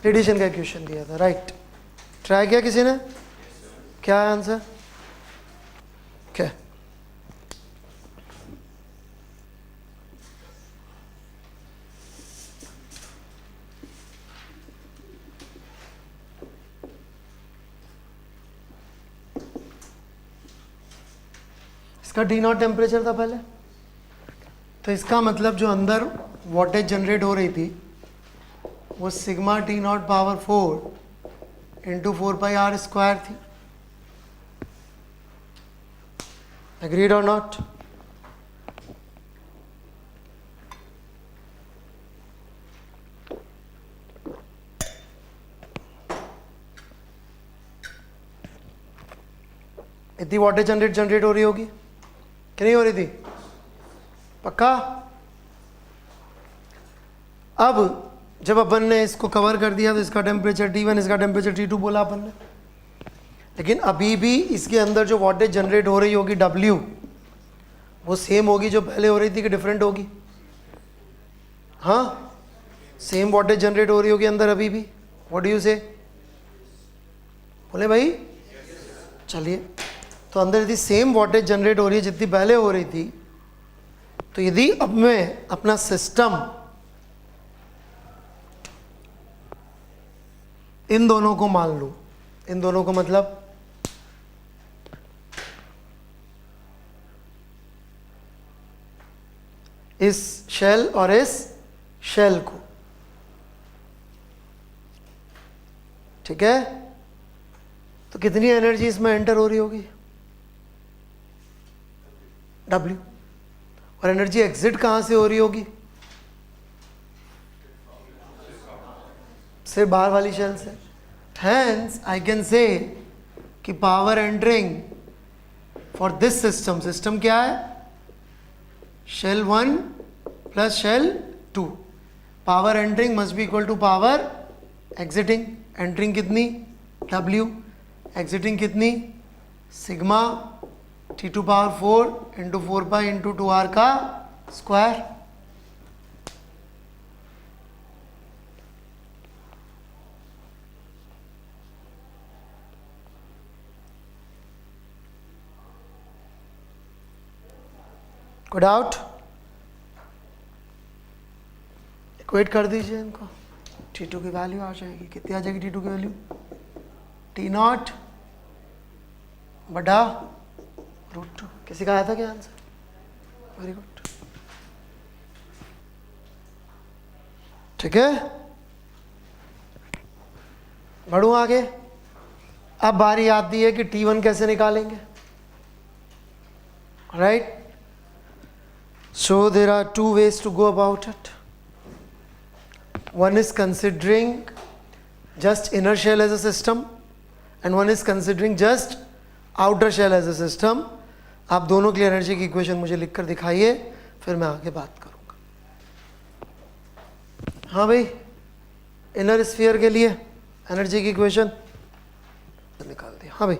Radiation का equation दिया था, राइट। ट्राई किया किसी ने? क्या है आंसर? क्या? इसका टी नॉट टेम्परेचर था पहले, तो इसका मतलब जो अंदर वॉटेज जनरेट हो रही थी वो sigma T not power 4 into 4πr² थी। एग्रीड और नॉट? इतनी वॉटेज जनरेट हो रही होगी कि नहीं हो रही थी? पक्का? अब जब अपन ने इसको कवर कर दिया तो इसका टेम्परेचर T1, इसका टेम्परेचर T2 बोला अपन ने, लेकिन अभी भी इसके अंदर जो वॉटेज जनरेट हो रही होगी W, वो सेम होगी जो पहले हो रही थी कि डिफरेंट होगी? हाँ, सेम वॉटेज जनरेट हो रही होगी अंदर अभी भी। व्हाट डू यू से? बोले भाई? चलिए, तो अंदर यदि सेम वॉटेज जनरेट हो रही है जितनी पहले हो रही थी, तो यदि अब मैं अपना सिस्टम इन दोनों को मान लूं, इन दोनों को मतलब इस शेल और इस शेल को, ठीक है, तो कितनी एनर्जी इसमें एंटर हो रही होगी? W। और एनर्जी एग्जिट कहां से हो रही होगी? सिर्फ बाहर वाली शेल से। हैंस आई कैन से कि power entering for this system, system क्या है? Shell 1 plus shell 2। Power entering must be equal to power exiting. Entering कितनी? W। एग्जिटिंग कितनी? Sigma T2 power 4 into 4π into 2r का square. कोई doubt? Equate कर दीजिए इनको। T2 की वैल्यू आ जाएगी, कितनी आ जाएगी T2 की वैल्यू? T0 बटा √2। किसी का आया था क्या आंसर? वेरी गुड, ठीक है। बढ़ू आगे। अब बारी आती है कि T1 कैसे निकालेंगे, right. So there are two ways to go about it. One is considering just inner shell as a system and one is considering just outer shell as a system. आप दोनों के लिए एनर्जी की equation मुझे लिखकर दिखाइए, फिर मैं आगे बात करूंगा। हाँ भाई, इनर स्फीयर के लिए एनर्जी की इक्वेशन निकाल दिया। हाँ भाई,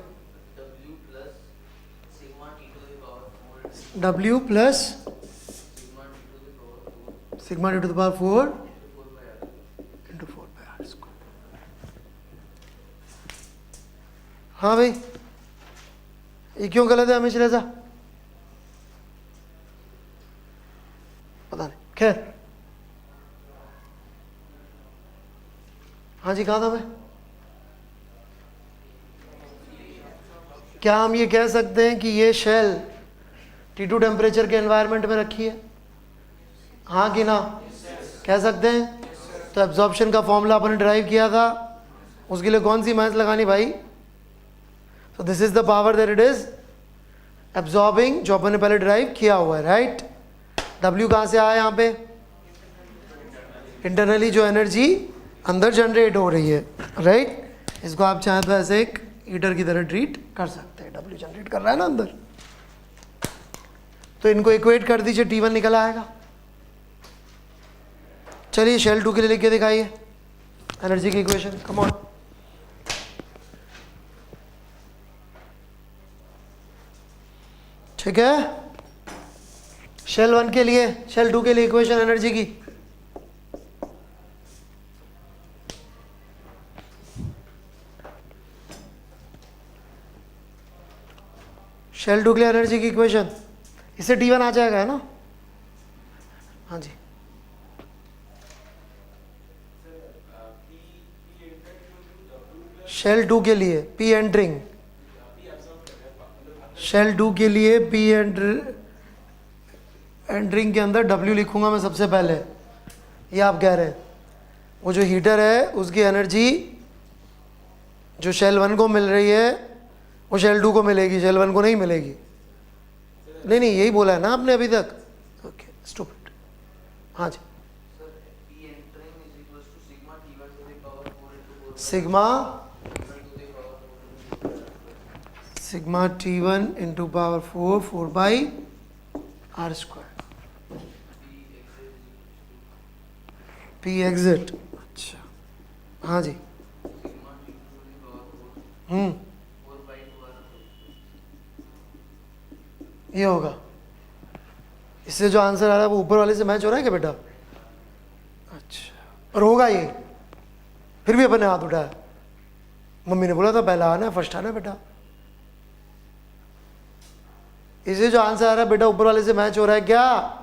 W plus sigma T to the power 4 into 4πr²। हाँ भाई, ये क्यों गलत है हमेशा ऐसा? पता नहीं, खैर। हाँ जी, कहा था मैं? क्या हम ये कह सकते हैं कि ये शेल T2 टेम्परेचर के एनवायरनमेंट में रखी है? हाँ कि ना? कह सकते हैं। तो एब्जॉर्प्शन का फॉर्मूला अपन ने ड्राइव किया था, उसके लिए कौन सी मैथ लगानी भाई? तो this is the power that it is absorbing, जो अपन ने पहले ड्राइव किया हुआ है, राइट। W कहाँ से आया यहाँ पे? इंटरनली जो एनर्जी अंदर जनरेट हो रही है, राइट। इसको आप चाहें तो ऐसे एक हीटर की तरह ट्रीट कर सकते हैं। W जनरेट कर रहा है ना अंदर, तो इनको इक्वेट कर दीजिए, T1 निकल आएगा। चलिए शेल 2 के लिए लिख के दिखाइए एनर्जी की इक्वेशन, कम ऑन। ठीक है, शेल 1 के लिए, शेल 2 के लिए इक्वेशन एनर्जी की। शेल 2 के लिए एनर्जी की इक्वेशन, इससे T1 आ जाएगा, है ना? हाँ जी, शेल 2 के लिए P एंटरिंग, शेल 2 के लिए P एंटरिंग के अंदर W लिखूंगा मैं सबसे पहले। ये आप कह रहे हैं वो जो हीटर है उसकी एनर्जी जो शेल 1 को मिल रही है वो शेल 2 को मिलेगी, शेल 1 को नहीं मिलेगी। नहीं नहीं, यही बोला है ना आपने अभी तक। Okay, stupid. हाँ जी, sigma T1 into power 4 by R square, P exit. अच्छा, हाँ जी, ये होगा। इससे जो आंसर आ रहा है वो ऊपर वाले से मैच हो रहा है क्या बेटा? अच्छा, और होगा ये, फिर भी अपन ने हाथ उठाया। मम्मी ने बोला था पहला आना है, फर्स्ट आना है बेटा। इससे जो आंसर आ रहा है बेटा ऊपर वाले से मैच हो रहा है क्या?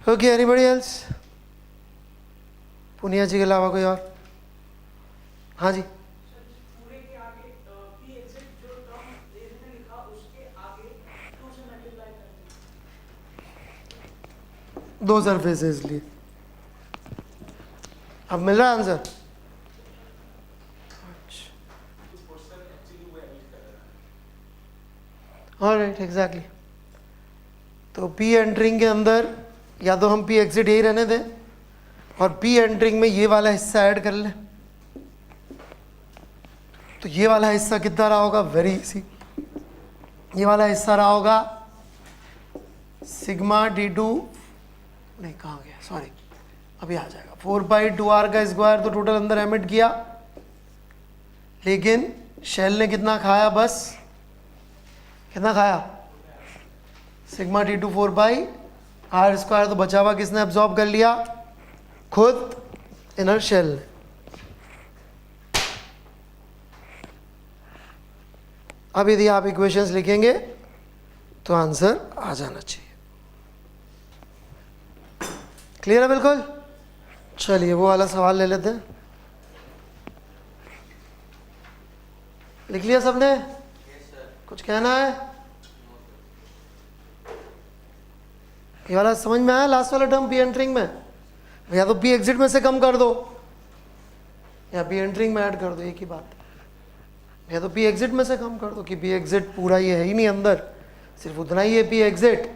Okay, anybody else? Punia ji के अलावा कोई और? हाँ जी, पूरे के आगे P एग्जिट जो टर्म ने लिखा उसके आगे 2 से मल्टीप्लाई कर दें। 2 सरफेसेस लिए। अब मिल रहा है आंसर? Alright, exactly. तो P एंटरिंग के अंदर या तो हम P एग्जिट यही रहने दें और P एंटरिंग में ये वाला हिस्सा ऐड कर लें। तो ये वाला हिस्सा कितना रहा होगा? वेरी इजी, ये वाला हिस्सा रहा होगा सिग्मा D2, नहीं कहाँ गया, सॉरी, अभी आ जाएगा, 4/2R का स्क्वायर। तो टोटल अंदर एमिट किया, लेकिन शेल ने कितना खाया? बस कितना खाया? Sigma D2 4/R square. तो बचा हुआ किसने एब्जॉर्ब कर लिया? खुद इनर शेल ने। अब यदि आप इक्वेशंस लिखेंगे तो आंसर आ जाना चाहिए। क्लियर है बिल्कुल? चलिए वो वाला सवाल ले लेते हैं। लिख लिया सबने? कुछ कहना है? ये वाला समझ में आया? लास्ट वाला टर्म P एंटरिंग में, या तो P एग्जिट में से कम कर दो या P एंटरिंग में ऐड कर दो, एक ही बात। या तो P एग्जिट में से कम कर दो कि P एग्जिट पूरा ये है ही नहीं अंदर, सिर्फ उतना ही है P एग्जिट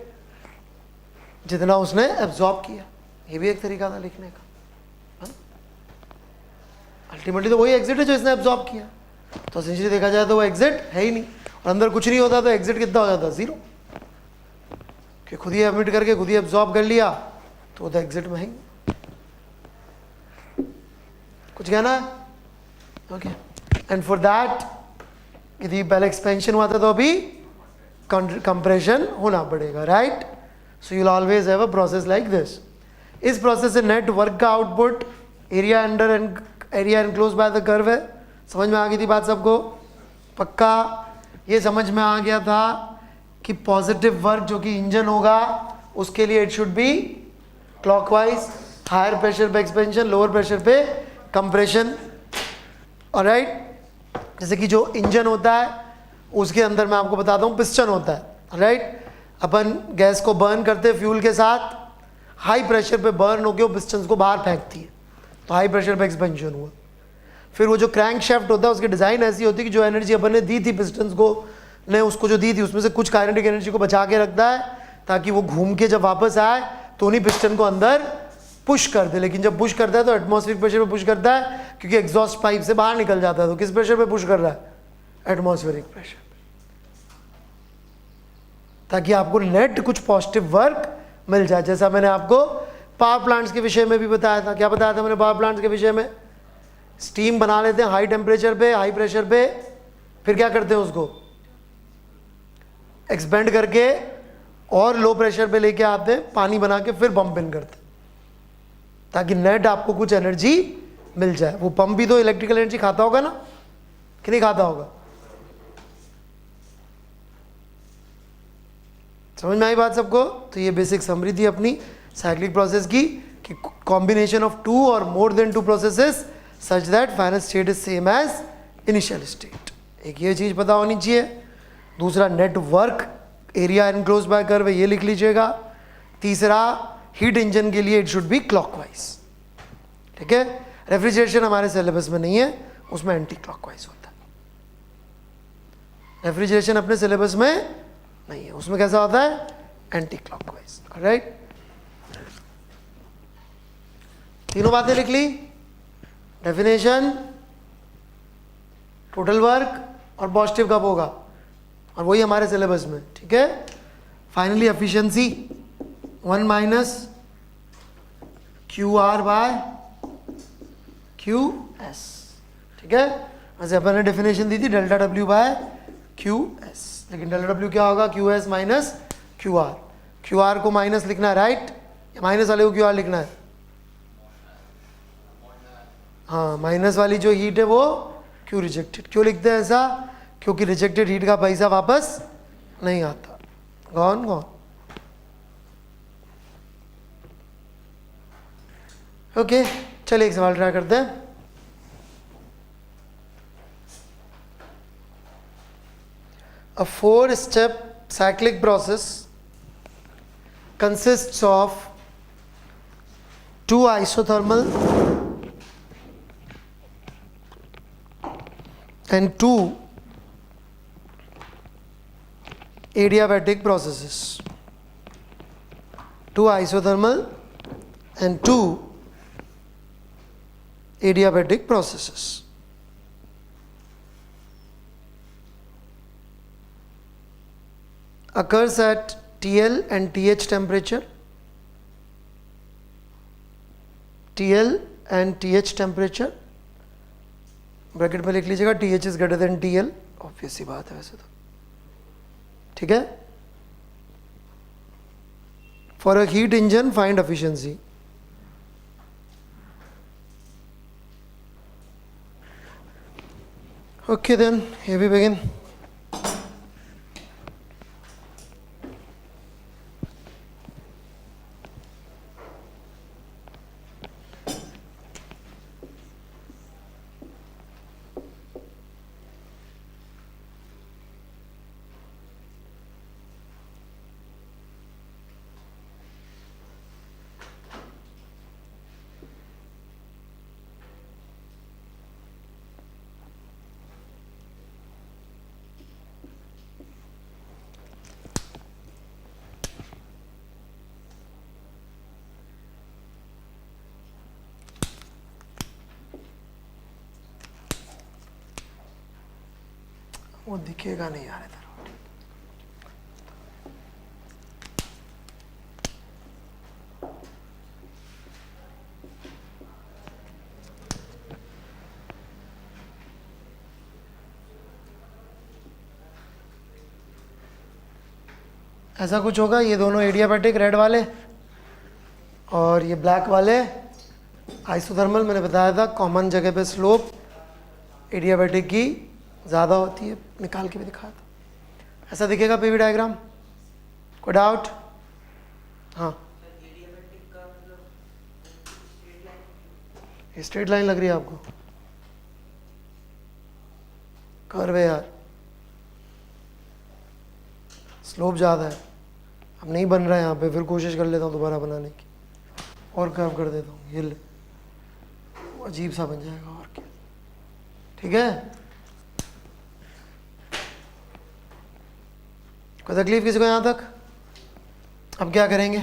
जितना उसने एब्जॉर्ब किया। ये भी एक तरीका था लिखने का। अल्टीमेटली तो वही एग्जिट है जो इसने एब्जॉर्ब किया। तो एसेंशियली देखा जाए तो वो एग्जिट है ही नहीं, और अंदर कुछ नहीं होता तो एग्जिट कितना हो जाता? 0, कि खुद ही एमिट करके खुद ही एब्जॉर्ब कर लिया तो वो तो एग्जिट में है। कुछ कहना है? ओके, एंड फॉर दैट यदि पहले एक्सपेंशन हुआ था तो अभी कंप्रेशन होना पड़ेगा, right? So you will always have a process like this. इस प्रोसेस से नेट वर्क का output area under and area enclose by the curve है। समझ में आ गई थी बात सबको? पक्का ये समझ में आ गया था कि पॉजिटिव वर्क जो कि इंजन होगा उसके लिए it should be clockwise, higher pressure पे एक्सपेंशन, लोअर प्रेशर पे कंप्रेशन। ऑलराइट, जैसे कि जो इंजन होता है उसके अंदर मैं आपको बताता हूँ पिस्टन होता है, राइट? अपन गैस को बर्न करते हैं फ्यूल के साथ, हाई प्रेशर पे बर्न होकर वो पिस्टन्स को बाहर फेंकती है, तो हाई प्रेशर पे एक्सपेंशन हुआ। फिर वो जो क्रैंक शाफ्ट होता है उसकी डिज़ाइन ऐसी होती है कि जो एनर्जी अपन ने दी थी पिस्टन्स को ने उसको जो दी थी उसमें से कुछ काइनेटिक एनर्जी को बचा के रखता है ताकि वो घूम के जब वापस आए तो उन्हीं पिस्टन को अंदर पुश कर दे। लेकिन जब पुश करता है तो एटमॉस्फेरिक प्रेशर पे पुश करता है क्योंकि एग्जॉस्ट पाइप से बाहर निकल जाता है। तो किस प्रेशर पे पुश कर रहा है? एटमॉस्फेरिक प्रेशर, ताकि आपको नेट कुछ पॉजिटिव वर्क मिल जाए। जैसा मैंने आपको पावर प्लांट्स के विषय में भी बताया था। क्या बताया था मैंने पावर प्लांट्स के विषय में? स्टीम बना लेते हैं हाई टेम्परेचर पे, हाई प्रेशर पे, फिर क्या करते हैं उसको एक्सपेंड करके और लो प्रेशर पे लेके आते, पानी बना के फिर पंप इन करते, ताकि नेट आपको कुछ एनर्जी मिल जाए। वो पंप भी तो इलेक्ट्रिकल एनर्जी खाता होगा ना, कि नहीं खाता होगा? समझ में आई बात सबको? तो ये बेसिक समरी थी अपनी साइक्लिक प्रोसेस की, कि कॉम्बिनेशन ऑफ टू और more than two processes such that final state is same as initial state. एक ये चीज़ पता होनी चाहिए। दूसरा, network area enclose by curve, ये लिख लीजिएगा। तीसरा, हीट इंजन के लिए इट शुड बी क्लॉकवाइज। ठीक है, रेफ्रिजरेशन हमारे सिलेबस में नहीं है, उसमें एंटी क्लॉकवाइज होता है। रेफ्रिजरेशन अपने सिलेबस में नहीं है, उसमें कैसा होता है? Anti clockwise. राइट, तीनों बातें लिख ली, डेफिनेशन, टोटल वर्क और पॉजिटिव कब होगा, और वही हमारे सिलेबस में। ठीक है, finally efficiency 1 minus Q R by Q S. ठीक है, वैसे अपन ने डेफिनेशन दी थी delta W by Q S, लेकिन डेल्टा डब्ल्यू क्या होगा? Q S minus Q R. Q R को माइनस लिखना है, राइट? माइनस वाले को क्यू आर लिखना है। हाँ, माइनस वाली जो हीट है वो क्यों रिजेक्टेड। क्यों लिखते हैं ऐसा? क्योंकि रिजेक्टेड हीट का पैसा वापस नहीं आता। Gone gone. ओके, चलिए एक सवाल ट्राई करते हैं। A 4-step cyclic process consists of 2 isothermal and 2 adiabatic processes. 2 isothermal and 2 adiabatic processes. Occurs at TL and TH temperature. TL and TH temperature. Bracket में लिख लीजिएगा TH is greater than TL, obvious सी बात है वैसे तो। ठीक है, for a heat engine find efficiency. Okay then, here we begin. वो दिखेगा नहीं यार इधर। ऐसा कुछ होगा, ये दोनों एडियाबैटिक रेड वाले और ये ब्लैक वाले आइसोथर्मल। मैंने बताया था कॉमन जगह पे स्लोप एडियाबैटिक की ज़्यादा होती है, निकाल के भी दिखाया था। ऐसा दिखेगा पीवी डायग्राम, कोई डाउट? हाँ, ये स्ट्रेट लाइन लग रही है आपको? कर्व है यार, स्लोप ज़्यादा है। अब नहीं बन रहा है यहाँ पे, फिर कोशिश कर लेता हूँ दोबारा बनाने की, और कर्व कर देता हूँ, ये ले, वो अजीब सा बन जाएगा और क्या। ठीक है, कोई तकलीफ किसी को यहाँ तक? अब क्या करेंगे,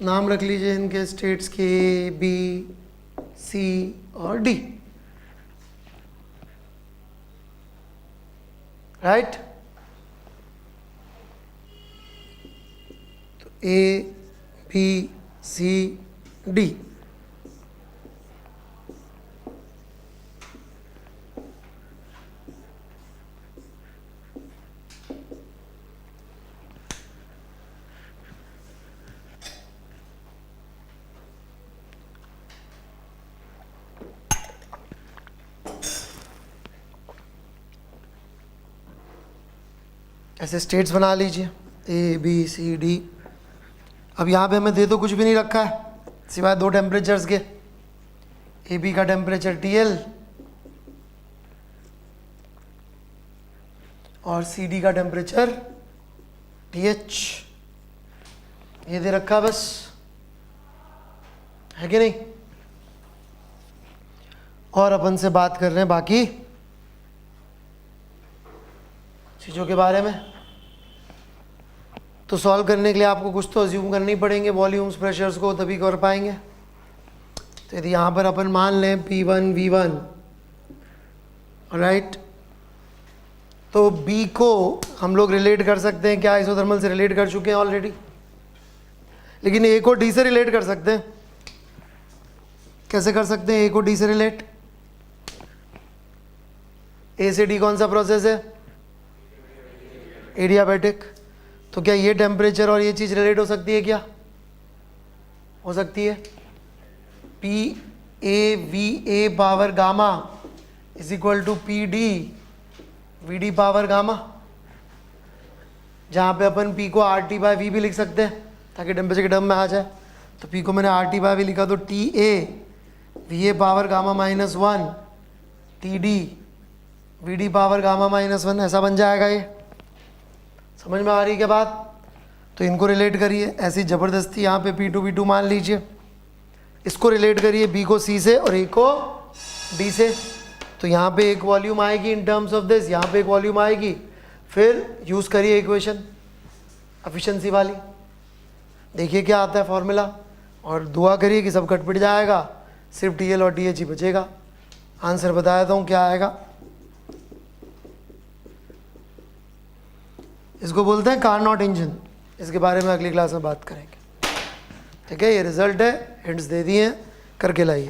नाम रख लीजिए इनके स्टेट्स के, बी, सी और डी। राइट, तो ए, बी, सी, डी। ऐसे स्टेट्स बना लीजिए ए बी सी डी। अब यहाँ पे हमें दे तो कुछ भी नहीं रखा है सिवाय दो टेम्परेचर्स के, ए बी का टेम्परेचर TL और सी डी का टेम्परेचर TH। ये दे रखा बस, है कि नहीं। और अपन से बात कर रहे हैं बाकी चीज़ों के बारे में। तो सॉल्व करने के लिए आपको कुछ तो अज्यूम करने ही पड़ेंगे वॉल्यूम्स प्रेशर्स को, तभी कर पाएंगे। तो यदि यहाँ पर अपन मान लें P1 V1, राइट, तो B को हम लोग रिलेट कर सकते हैं क्या, आइसोथर्मल से रिलेट कर चुके हैं ऑलरेडी, लेकिन A को D से रिलेट कर सकते हैं। कैसे कर सकते हैं A को D से रिलेट? A से D कौन सा प्रोसेस है? एडियाबैटिक। तो क्या ये टेम्परेचर और ये चीज़ रिलेट हो सकती है क्या? हो सकती है। PA power gamma is equal to PD VD power gamma, जहाँ पे अपन P को RT/V भी लिख सकते हैं ताकि टेम्परेचर के टर्म में आ जाए। तो P को मैंने RT/V लिखा तो TA VA power gamma -1 TD VD power gamma -1, ऐसा बन जाएगा। ये समझ में आ रही है क्या बात? तो इनको रिलेट करिए ऐसी ज़बरदस्ती, यहाँ पे P2 V2 मान लीजिए, इसको रिलेट करिए B को C से और A को D से। तो यहाँ पे एक वॉल्यूम आएगी इन टर्म्स ऑफ दिस, यहाँ पे एक वॉल्यूम आएगी। फिर यूज़ करिए इक्वेशन एफिशिएंसी वाली, देखिए क्या आता है फॉर्मूला, और दुआ करिए कि सब कट पिट जाएगा, सिर्फ TL और TH ही बचेगा। आंसर बता देता हूँ क्या आएगा। इसको बोलते हैं कार्नोट इंजन। इसके बारे में अगली क्लास में बात करेंगे, ठीक है। ये रिजल्ट है, हिंट्स दे दिए हैं, करके लाइए।